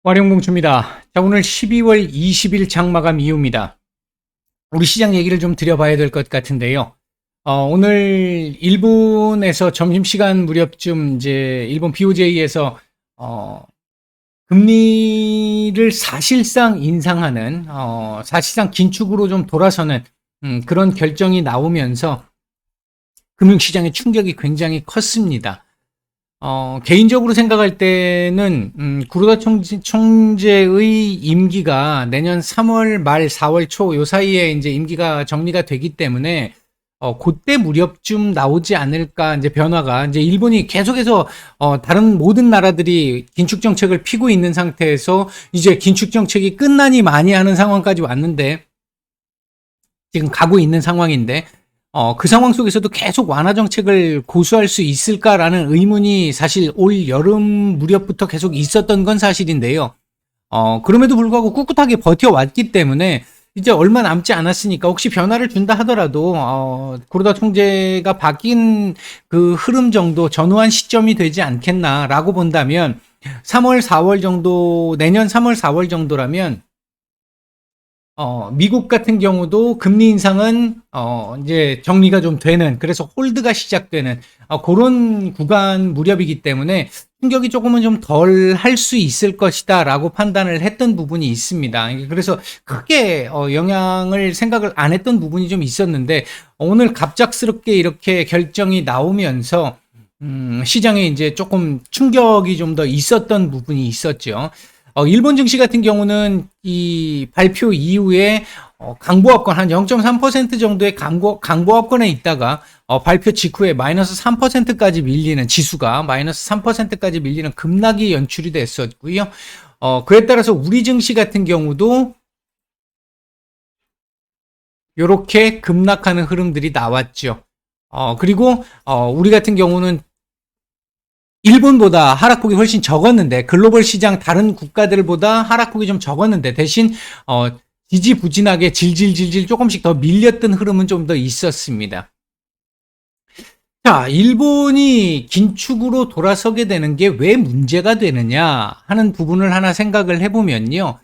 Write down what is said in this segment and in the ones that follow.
와룡봉추입니다. 자, 오늘 12월 20일 장마감 이후입니다. 우리 시장 얘기를 좀 드려봐야 될 것 같은데요. 오늘 일본에서 점심시간 무렵쯤 이제 일본 BOJ에서 금리를 사실상 인상하는, 사실상 긴축으로 좀 돌아서는 그런 결정이 나오면서 금융시장의 충격이 굉장히 컸습니다. 개인적으로 생각할 때는, 구로다 총재의 임기가 내년 3월 말 4월 초 요 사이에 이제 임기가 정리가 되기 때문에, 그때 무렵쯤 나오지 않을까, 이제 변화가, 이제 일본이 계속해서, 다른 모든 나라들이 긴축 정책을 피고 있는 상태에서 이제 긴축 정책이 끝나니 많이 하는 상황까지 왔는데, 지금 가고 있는 상황인데, 그 상황 속에서도 계속 완화 정책을 고수할 수 있을까라는 의문이 사실 올 여름 무렵부터 계속 있었던 건 사실인데요. 그럼에도 불구하고 꿋꿋하게 버텨왔기 때문에 이제 얼마 남지 않았으니까 혹시 변화를 준다 하더라도, 구로다 총재가 바뀐 그 흐름 정도 전후한 시점이 되지 않겠나라고 본다면 3월, 4월 정도, 내년 3월, 4월 정도라면 미국 같은 경우도 금리 인상은, 이제 정리가 좀 되는, 그래서 홀드가 시작되는, 그런 구간 무렵이기 때문에 충격이 조금은 좀 덜 할 수 있을 것이다 라고 판단을 했던 부분이 있습니다. 그래서 크게, 영향을 생각을 안 했던 부분이 좀 있었는데, 오늘 갑작스럽게 이렇게 결정이 나오면서, 시장에 이제 조금 충격이 좀 더 있었던 부분이 있었죠. 일본 증시 같은 경우는 이 발표 이후에 강보합권 한 0.3% 정도의 강보합권에 있다가 발표 직후에 마이너스 3%까지 밀리는, 지수가 마이너스 3%까지 밀리는 급락이 연출이 됐었고요. 그에 따라서 우리 증시 같은 경우도 이렇게 급락하는 흐름들이 나왔죠. 그리고 우리 같은 경우는 일본보다 하락폭이 훨씬 적었는데, 글로벌 시장 다른 국가들보다 하락폭이 좀 적었는데, 대신 지지부진하게 질질질질 조금씩 더 밀렸던 흐름은 좀 더 있었습니다. 자, 일본이 긴축으로 돌아서게 되는 게 왜 문제가 되느냐 하는 부분을 하나 생각을 해보면요.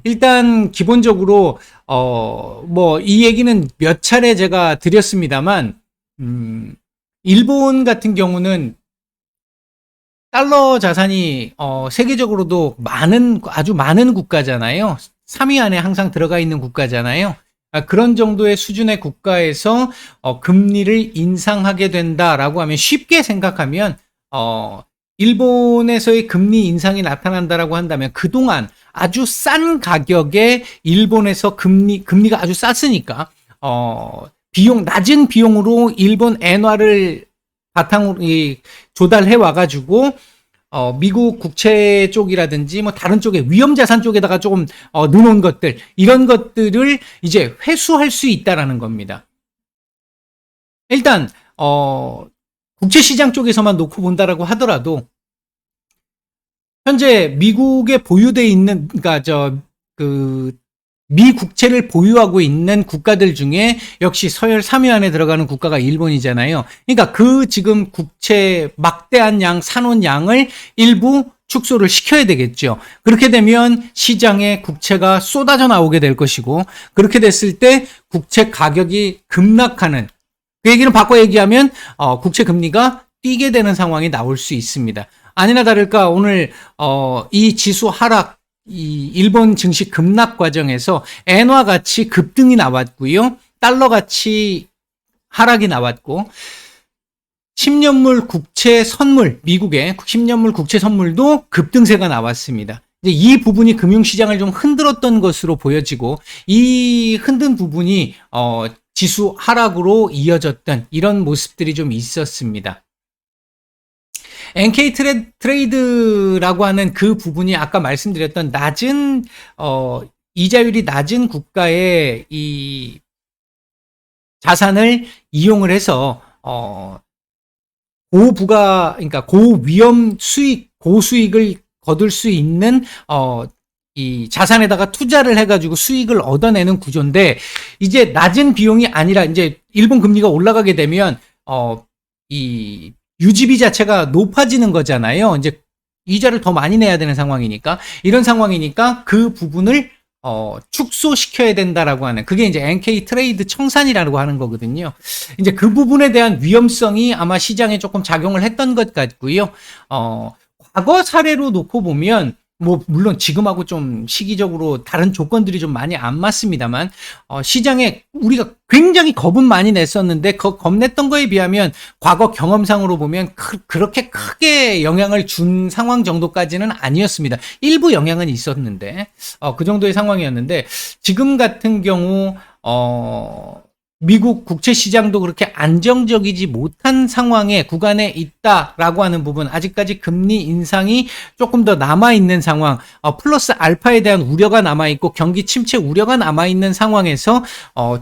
일단 기본적으로 뭐 이 얘기는 몇 차례 제가 드렸습니다만, 일본 같은 경우는 달러 자산이 세계적으로도 아주 많은 국가잖아요. 3위 안에 항상 들어가 있는 국가잖아요. 그런 정도의 수준의 국가에서 금리를 인상하게 된다라고 하면, 쉽게 생각하면 일본에서의 금리 인상이 나타난다라고 한다면, 그동안 아주 싼 가격에 일본에서 금리가 아주 쌌으니까 낮은 비용으로 일본 엔화를 바탕으로 조달해 와가지고 미국 국채 쪽이라든지 뭐 다른 쪽에 위험자산 쪽에다가 조금 넣어놓은 것들, 이런 것들을 이제 회수할 수 있다라는 겁니다. 일단 국채시장 쪽에서만 놓고 본다라고 하더라도 현재 미국에 보유돼 있는, 그러니까 미 국채를 보유하고 있는 국가들 중에 역시 서열 3위 안에 들어가는 국가가 일본이잖아요. 그러니까 지금 국채 막대한 사놓은 양을 일부 축소를 시켜야 되겠죠. 그렇게 되면 시장에 국채가 쏟아져 나오게 될 것이고, 그렇게 됐을 때 국채 가격이 급락하는, 그 얘기는 바꿔 얘기하면 국채 금리가 뛰게 되는 상황이 나올 수 있습니다. 아니나 다를까 오늘 이 지수 하락, 이 일본 증시 급락 과정에서 엔화 가치 급등이 나왔고요. 달러 가치 하락이 나왔고, 10년물 국채 선물, 미국의 10년물 국채 선물도 급등세가 나왔습니다. 이제 이 부분이 금융시장을 좀 흔들었던 것으로 보여지고, 이 흔든 부분이 지수 하락으로 이어졌던 이런 모습들이 좀 있었습니다. NK 트레이드라고 하는 그 부분이 아까 말씀드렸던 낮은 이자율이 낮은 국가의 이 자산을 이용을 해서 그러니까 고위험 수익, 고수익을 거둘 수 있는 이 자산에다가 투자를 해가지고 수익을 얻어내는 구조인데, 이제 낮은 비용이 아니라 이제 일본 금리가 올라가게 되면 이 유지비 자체가 높아지는 거잖아요. 이제 이자를 더 많이 내야 되는 상황이니까, 이런 상황이니까 그 부분을 축소시켜야 된다라고 하는, 그게 이제 NK 트레이드 청산이라고 하는 거거든요. 이제 그 부분에 대한 위험성이 아마 시장에 조금 작용을 했던 것 같고요. 과거 사례로 놓고 보면, 뭐, 물론 지금하고 좀 시기적으로 다른 조건들이 좀 많이 안 맞습니다만, 시장에 우리가 굉장히 겁은 많이 냈었는데, 겁냈던 거에 비하면 과거 경험상으로 보면 그렇게 크게 영향을 준 상황 정도까지는 아니었습니다. 일부 영향은 있었는데, 그 정도의 상황이었는데, 지금 같은 경우, 미국 국채 시장도 그렇게 안정적이지 못한 상황에 구간에 있다라고 하는 부분, 아직까지 금리 인상이 조금 더 남아있는 상황, 플러스 알파에 대한 우려가 남아있고 경기 침체 우려가 남아있는 상황에서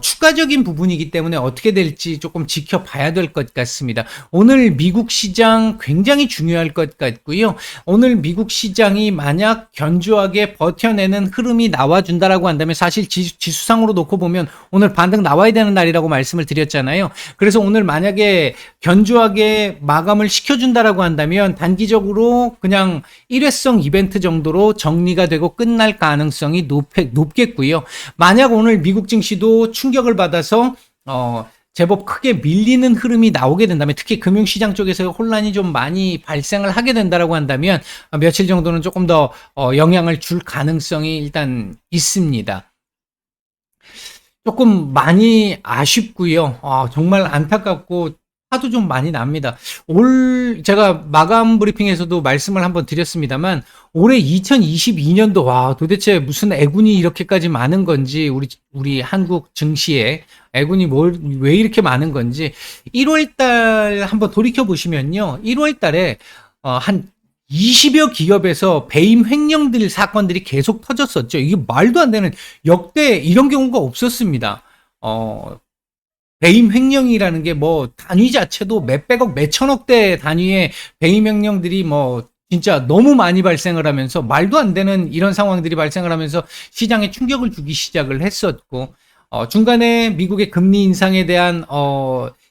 추가적인 부분이기 때문에 어떻게 될지 조금 지켜봐야 될 것 같습니다. 오늘 미국 시장 굉장히 중요할 것 같고요. 오늘 미국 시장이 만약 견조하게 버텨내는 흐름이 나와준다라고 한다면, 사실 지수상으로 놓고 보면 오늘 반등 나와야 되는 날이 라고 말씀을 드렸잖아요. 그래서 오늘 만약에 견조하게 마감을 시켜준다라고 한다면 단기적으로 그냥 일회성 이벤트 정도로 정리가 되고 끝날 가능성이 높겠고요. 만약 오늘 미국 증시도 충격을 받아서 제법 크게 밀리는 흐름이 나오게 된다면, 특히 금융시장 쪽에서 혼란이 좀 많이 발생을 하게 된다라고 한다면 며칠 정도는 조금 더 영향을 줄 가능성이 일단 있습니다. 조금 많이 아쉽고요. 정말 안타깝고 화도 좀 많이 납니다. 제가 마감 브리핑에서도 말씀을 한번 드렸습니다만, 올해 2022년도, 도대체 무슨 애군이 이렇게까지 많은 건지, 우리 한국 증시에 애군이 왜 이렇게 많은 건지, 1월달 한번 돌이켜 보시면요. 1월달에, 한 20여 기업에서 배임 횡령들 사건들이 계속 터졌었죠. 이게 말도 안 되는, 역대 이런 경우가 없었습니다. 배임 횡령이라는 게 뭐 단위 자체도 몇백억, 몇천억대 단위의 배임 횡령들이 뭐 진짜 너무 많이 발생을 하면서, 말도 안 되는 이런 상황들이 발생을 하면서 시장에 충격을 주기 시작을 했었고, 중간에 미국의 금리 인상에 대한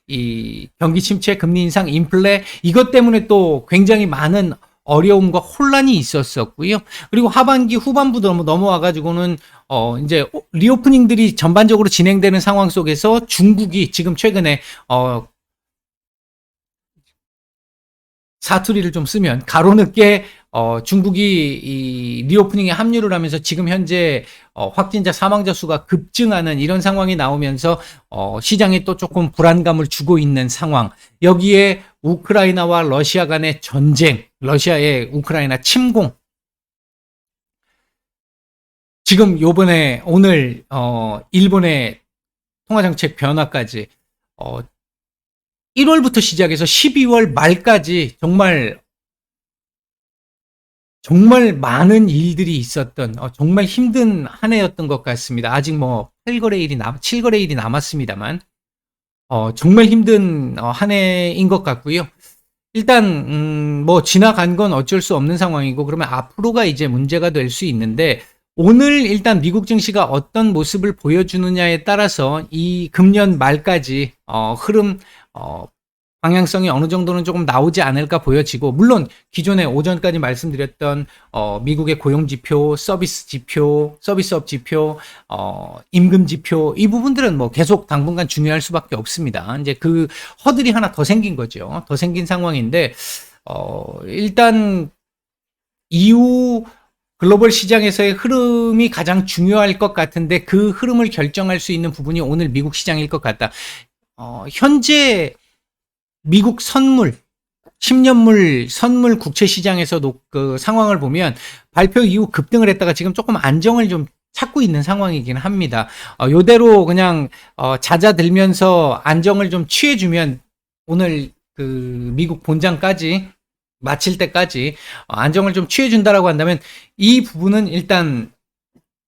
이 경기 침체, 금리 인상, 인플레, 이것 때문에 또 굉장히 많은 어려움과 혼란이 있었었고요. 그리고 하반기 후반부 넘어와가지고는 이제 리오프닝들이 전반적으로 진행되는 상황 속에서 중국이 지금 최근에 사투리를 좀 쓰면 가로늦게 중국이 이 리오프닝에 합류를 하면서 지금 현재 확진자 사망자 수가 급증하는 이런 상황이 나오면서 시장에 또 조금 불안감을 주고 있는 상황. 여기에 우크라이나와 러시아 간의 전쟁, 러시아의 우크라이나 침공. 지금 요번에 오늘 일본의 통화정책 변화까지 1월부터 시작해서 12월 말까지 정말 많은 일들이 있었던 정말 힘든 한 해였던 것 같습니다. 아직 뭐 7거래일이 남았습니다만 정말 힘든 한 해인 것 같고요. 일단 뭐 지나간 건 어쩔 수 없는 상황이고, 그러면 앞으로가 이제 문제가 될 수 있는데, 오늘 일단 미국 증시가 어떤 모습을 보여주느냐에 따라서 이 금년 말까지 흐름 방향성이 어느 정도는 조금 나오지 않을까 보여지고, 물론 기존에 오전까지 말씀드렸던 미국의 고용 지표, 서비스업 지표, 임금 지표, 이 부분들은 뭐 계속 당분간 중요할 수밖에 없습니다. 이제 그 허들이 하나 더 생긴 거죠. 더 생긴 상황인데, 일단 이후 글로벌 시장에서의 흐름이 가장 중요할 것 같은데, 그 흐름을 결정할 수 있는 부분이 오늘 미국 시장일 것 같다. 현재 미국 10년물 선물 국채 시장에서도 그 상황을 보면 발표 이후 급등을 했다가 지금 조금 안정을 좀 찾고 있는 상황이긴 합니다. 요대로 그냥 잦아들면서 안정을 좀 취해주면 오늘 그 미국 본장까지 마칠 때까지 안정을 좀 취해준다라고 한다면, 이 부분은 일단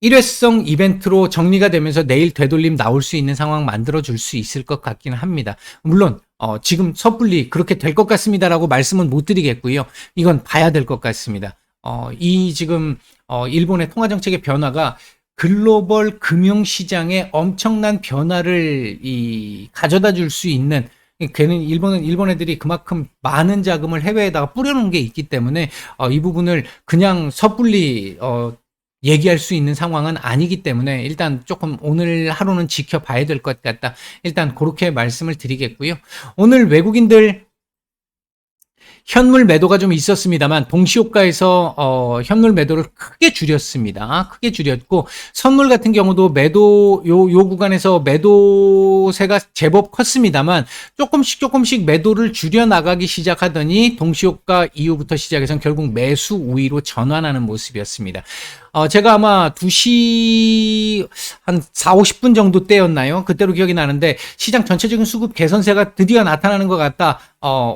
일회성 이벤트로 정리가 되면서 내일 되돌림 나올 수 있는 상황 만들어줄 수 있을 것 같기는 합니다. 물론 지금 섣불리 그렇게 될 것 같습니다라고 말씀은 못 드리겠고요. 이건 봐야 될 것 같습니다. 이 지금 일본의 통화정책의 변화가 글로벌 금융시장에 엄청난 변화를 가져다 줄 수 있는, 걔는 일본 애들이 그만큼 많은 자금을 해외에다가 뿌려놓은 게 있기 때문에 이 부분을 그냥 섣불리 얘기할 수 있는 상황은 아니기 때문에 일단 조금 오늘 하루는 지켜봐야 될 것 같다. 일단 그렇게 말씀을 드리겠고요. 오늘 외국인들 현물 매도가 좀 있었습니다만 동시효과에서 현물 매도를 크게 줄였습니다. 크게 줄였고 선물 같은 경우도 매도 요 구간에서 매도세가 제법 컸습니다만 조금씩 매도를 줄여 나가기 시작하더니 동시효과 이후부터 시작해서 결국 매수 우위로 전환하는 모습이었습니다. 제가 아마 2시 한 4, 50분 정도 때였나요? 그때로 기억이 나는데 시장 전체적인 수급 개선세가 드디어 나타나는 것 같다.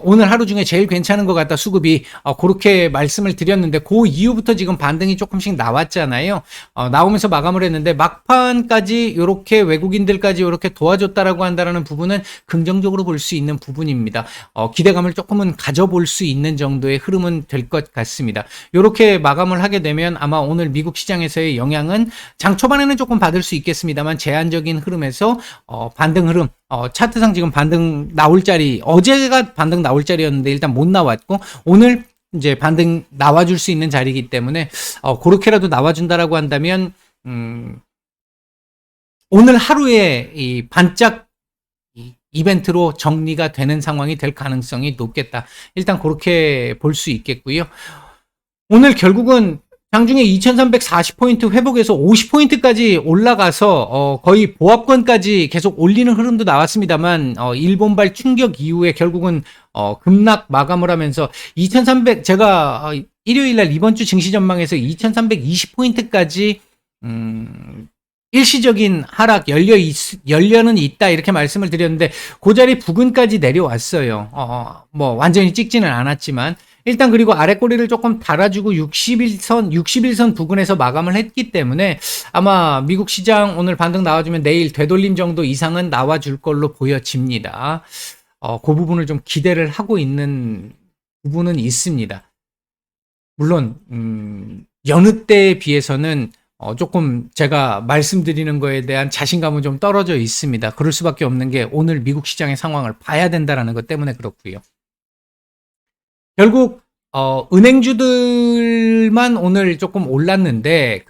오늘 하루 중에 제일 괜찮은 것 같다. 수급이 그렇게 말씀을 드렸는데 그 이후부터 지금 반등이 조금씩 나왔잖아요. 나오면서 마감을 했는데 막판까지 이렇게 외국인들까지 이렇게 도와줬다라고 한다라는 부분은 긍정적으로 볼 수 있는 부분입니다. 기대감을 조금은 가져볼 수 있는 정도의 흐름은 될 것 같습니다. 이렇게 마감을 하게 되면 아마 오늘 미국 시장에서의 영향은 장 초반에는 조금 받을 수 있겠습니다만 제한적인 흐름에서 반등 흐름, 차트상 지금 반등 나올 자리, 어제가 반등 나올 자리였는데 일단 못 나왔고 오늘 이제 반등 나와줄 수 있는 자리이기 때문에 그렇게라도 나와준다라고 한다면 오늘 하루에 이 반짝 이벤트로 정리가 되는 상황이 될 가능성이 높겠다. 일단 그렇게 볼 수 있겠고요. 오늘 결국은 장중에 2340포인트 회복해서 50포인트까지 올라가서 거의 보합권까지 계속 올리는 흐름도 나왔습니다만 일본발 충격 이후에 결국은 급락 마감을 하면서 2300 제가 일요일날 이번 주 증시 전망에서 2320포인트까지 일시적인 하락 열려는 있다 이렇게 말씀을 드렸는데 그 자리 부근까지 내려왔어요. 뭐 완전히 찍지는 않았지만 일단 그리고 아래 꼬리를 조금 달아주고 61선 부근에서 마감을 했기 때문에 아마 미국 시장 오늘 반등 나와주면 내일 되돌림 정도 이상은 나와줄 걸로 보여집니다. 그 부분을 좀 기대를 하고 있는 부분은 있습니다. 물론 여느 때에 비해서는 조금 제가 말씀드리는 거에 대한 자신감은 좀 떨어져 있습니다. 그럴 수밖에 없는 게 오늘 미국 시장의 상황을 봐야 된다는 것 때문에 그렇고요. 결국 은행주들만 오늘 조금 올랐는데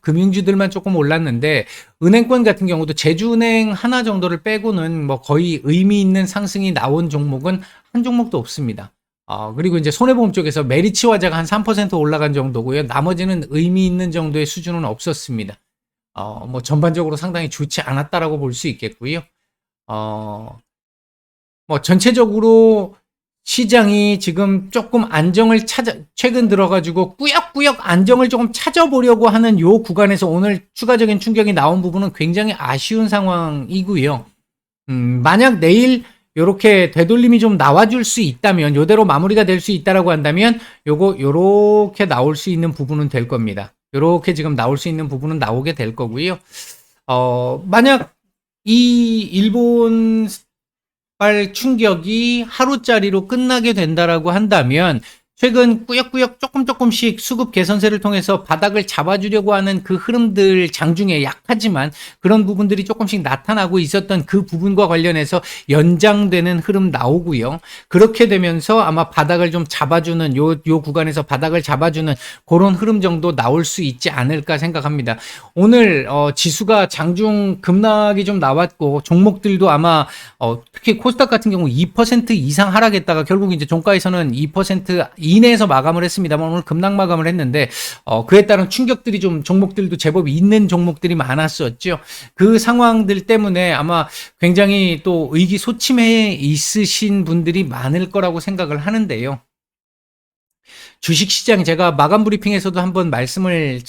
금융주들만 조금 올랐는데 은행권 같은 경우도 제주은행 하나 정도를 빼고는 뭐 거의 의미 있는 상승이 나온 종목은 한 종목도 없습니다. 그리고 이제 손해보험 쪽에서 메리츠화재가 한 3% 올라간 정도고요. 나머지는 의미 있는 정도의 수준은 없었습니다. 뭐 전반적으로 상당히 좋지 않았다라고 볼 수 있겠고요. 뭐 전체적으로 시장이 지금 조금 안정을 최근 들어가지고 꾸역꾸역 안정을 조금 찾아보려고 하는 요 구간에서 오늘 추가적인 충격이 나온 부분은 굉장히 아쉬운 상황이고요. 만약 내일 요렇게 되돌림이 좀 나와줄 수 있다면, 요대로 마무리가 될 수 있다라고 한다면, 요렇게 나올 수 있는 부분은 될 겁니다. 요렇게 지금 나올 수 있는 부분은 나오게 될 거고요. 만약 이 일본 발 충격이 하루짜리로 끝나게 된다라고 한다면 최근 꾸역꾸역 조금씩 수급 개선세를 통해서 바닥을 잡아주려고 하는 그 흐름들 장중에 약하지만 그런 부분들이 조금씩 나타나고 있었던 그 부분과 관련해서 연장되는 흐름 나오고요. 그렇게 되면서 아마 바닥을 좀 잡아주는 요 구간에서 바닥을 잡아주는 그런 흐름 정도 나올 수 있지 않을까 생각합니다. 오늘 지수가 장중 급락이 좀 나왔고 종목들도 아마 특히 코스닥 같은 경우 2% 이상 하락했다가 결국 이제 종가에서는 2% 이내에서 마감을 했습니다만 오늘 급락 마감을 했는데 그에 따른 충격들이 좀 종목들도 제법 있는 종목들이 많았었죠. 그 상황들 때문에 아마 굉장히 또 의기소침해 있으신 분들이 많을 거라고 생각을 하는데요. 주식시장 제가 마감 브리핑에서도 한번 말씀을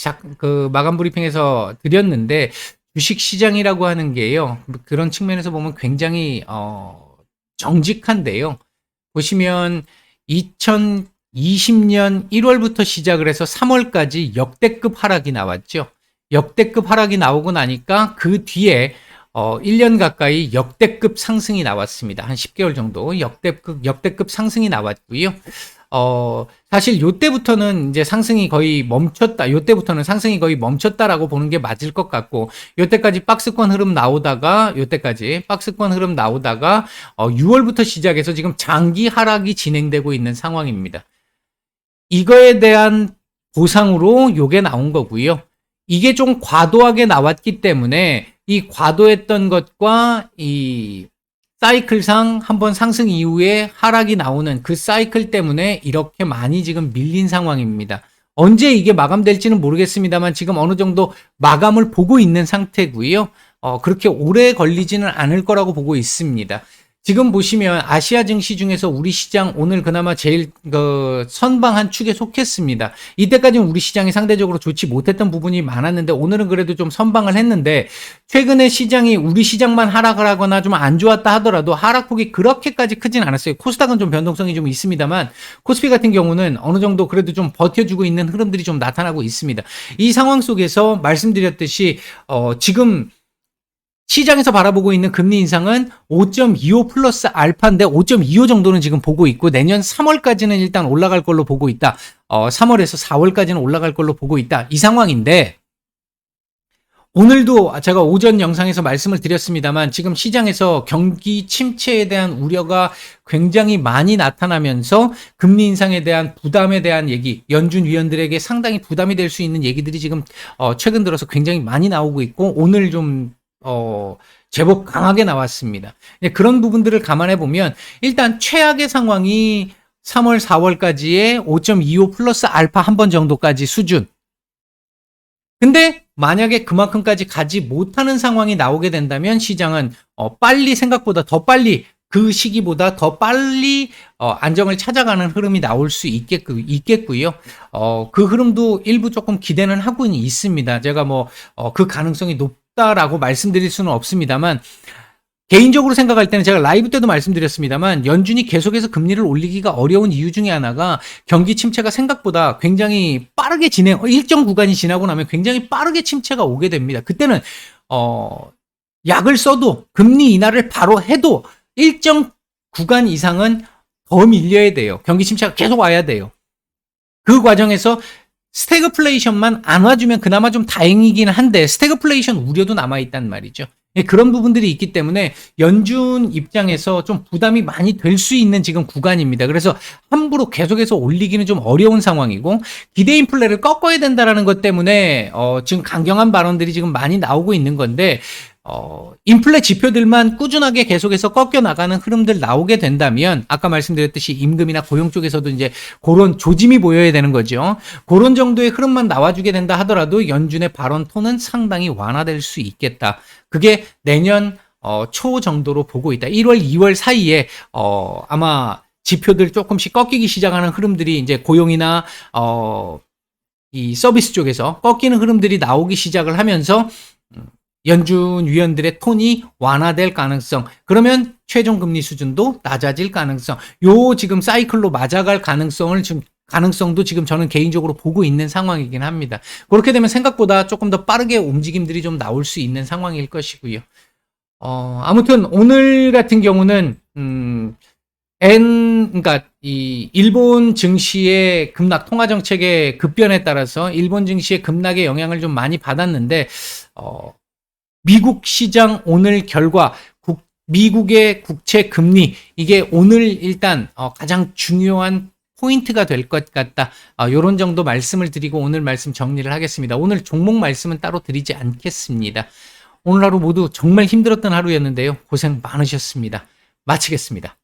마감 브리핑에서 드렸는데 주식시장이라고 하는 게요. 그런 측면에서 보면 굉장히 정직한데요. 보시면 2020년 1월부터 시작을 해서 3월까지 역대급 하락이 나왔죠. 역대급 하락이 나오고 나니까 그 뒤에 1년 가까이 역대급 상승이 나왔습니다. 한 10개월 정도 역대급 상승이 나왔고요. 사실 요때부터는 이제 상승이 거의 멈췄다. 요때부터는 상승이 거의 멈췄다라고 보는 게 맞을 것 같고, 요때까지 박스권 흐름 나오다가, 요때까지 박스권 흐름 나오다가, 6월부터 시작해서 지금 장기 하락이 진행되고 있는 상황입니다. 이거에 대한 보상으로 요게 나온 거고요. 이게 좀 과도하게 나왔기 때문에 이 과도했던 것과 이 사이클상 한번 상승 이후에 하락이 나오는 그 사이클 때문에 이렇게 많이 지금 밀린 상황입니다. 언제 이게 마감될지는 모르겠습니다만 지금 어느 정도 마감을 보고 있는 상태고요. 그렇게 오래 걸리지는 않을 거라고 보고 있습니다. 지금 보시면 아시아 증시 중에서 우리 시장 오늘 그나마 제일 선방한 축에 속했습니다. 이때까지는 우리 시장이 상대적으로 좋지 못했던 부분이 많았는데 오늘은 그래도 좀 선방을 했는데 최근에 시장이 우리 시장만 하락을 하거나 좀 안 좋았다 하더라도 하락폭이 그렇게까지 크진 않았어요. 코스닥은 좀 변동성이 좀 있습니다만 코스피 같은 경우는 어느 정도 그래도 좀 버텨주고 있는 흐름들이 좀 나타나고 있습니다. 이 상황 속에서 말씀드렸듯이 지금 시장에서 바라보고 있는 금리 인상은 5.25 플러스 알파인데 5.25 정도는 지금 보고 있고 내년 3월까지는 일단 올라갈 걸로 보고 있다. 3월에서 4월까지는 올라갈 걸로 보고 있다. 이 상황인데 오늘도 제가 오전 영상에서 말씀을 드렸습니다만 지금 시장에서 경기 침체에 대한 우려가 굉장히 많이 나타나면서 금리 인상에 대한 부담에 대한 얘기, 연준 위원들에게 상당히 부담이 될 수 있는 얘기들이 지금 최근 들어서 굉장히 많이 나오고 있고 오늘 좀 제법 강하게 나왔습니다. 그런 부분들을 감안해 보면 일단 최악의 상황이 3월, 4월까지의 5.25 플러스 알파 한 번 정도까지 수준. 근데 만약에 그만큼까지 가지 못하는 상황이 나오게 된다면 시장은 빨리 생각보다 더 빨리 그 시기보다 더 빨리 안정을 찾아가는 흐름이 나올 수 있겠고요. 그 흐름도 일부 조금 기대는 하고는 있습니다. 제가 그 가능성이 높다라고 말씀드릴 수는 없습니다만 개인적으로 생각할 때는 제가 라이브 때도 말씀드렸습니다만 연준이 계속해서 금리를 올리기가 어려운 이유 중에 하나가 경기 침체가 생각보다 굉장히 빠르게 일정 구간이 지나고 나면 굉장히 빠르게 침체가 오게 됩니다. 그때는 약을 써도 금리 인하를 바로 해도 일정 구간 이상은 더 밀려야 돼요. 경기 침체가 계속 와야 돼요. 그 과정에서 스태그플레이션만 안 와주면 그나마 좀 다행이긴 한데 스태그플레이션 우려도 남아있단 말이죠. 그런 부분들이 있기 때문에 연준 입장에서 좀 부담이 많이 될 수 있는 지금 구간입니다. 그래서 함부로 계속해서 올리기는 좀 어려운 상황이고 기대 인플레를 꺾어야 된다는 것 때문에 지금 강경한 발언들이 지금 많이 나오고 있는 건데 인플레 지표들만 꾸준하게 계속해서 꺾여 나가는 흐름들 나오게 된다면 아까 말씀드렸듯이 임금이나 고용 쪽에서도 이제 그런 조짐이 보여야 되는 거죠. 그런 정도의 흐름만 나와주게 된다 하더라도 연준의 발언 톤은 상당히 완화될 수 있겠다. 그게 내년 초 정도로 보고 있다. 1월, 2월 사이에 아마 지표들 조금씩 꺾이기 시작하는 흐름들이 이제 고용이나 이 서비스 쪽에서 꺾이는 흐름들이 나오기 시작을 하면서 연준 위원들의 톤이 완화될 가능성, 그러면 최종 금리 수준도 낮아질 가능성, 요 지금 사이클로 맞아갈 가능성도 지금 저는 개인적으로 보고 있는 상황이긴 합니다. 그렇게 되면 생각보다 조금 더 빠르게 움직임들이 좀 나올 수 있는 상황일 것이고요. 아무튼 오늘 같은 경우는 그러니까 이 일본 증시의 급락, 통화 정책의 급변에 따라서 일본 증시의 급락의 영향을 좀 많이 받았는데 미국 시장 오늘 결과 미국의 국채 금리 이게 오늘 일단 가장 중요한 포인트가 될 것 같다. 이런 정도 말씀을 드리고 오늘 말씀 정리를 하겠습니다. 오늘 종목 말씀은 따로 드리지 않겠습니다. 오늘 하루 모두 정말 힘들었던 하루였는데요. 고생 많으셨습니다. 마치겠습니다.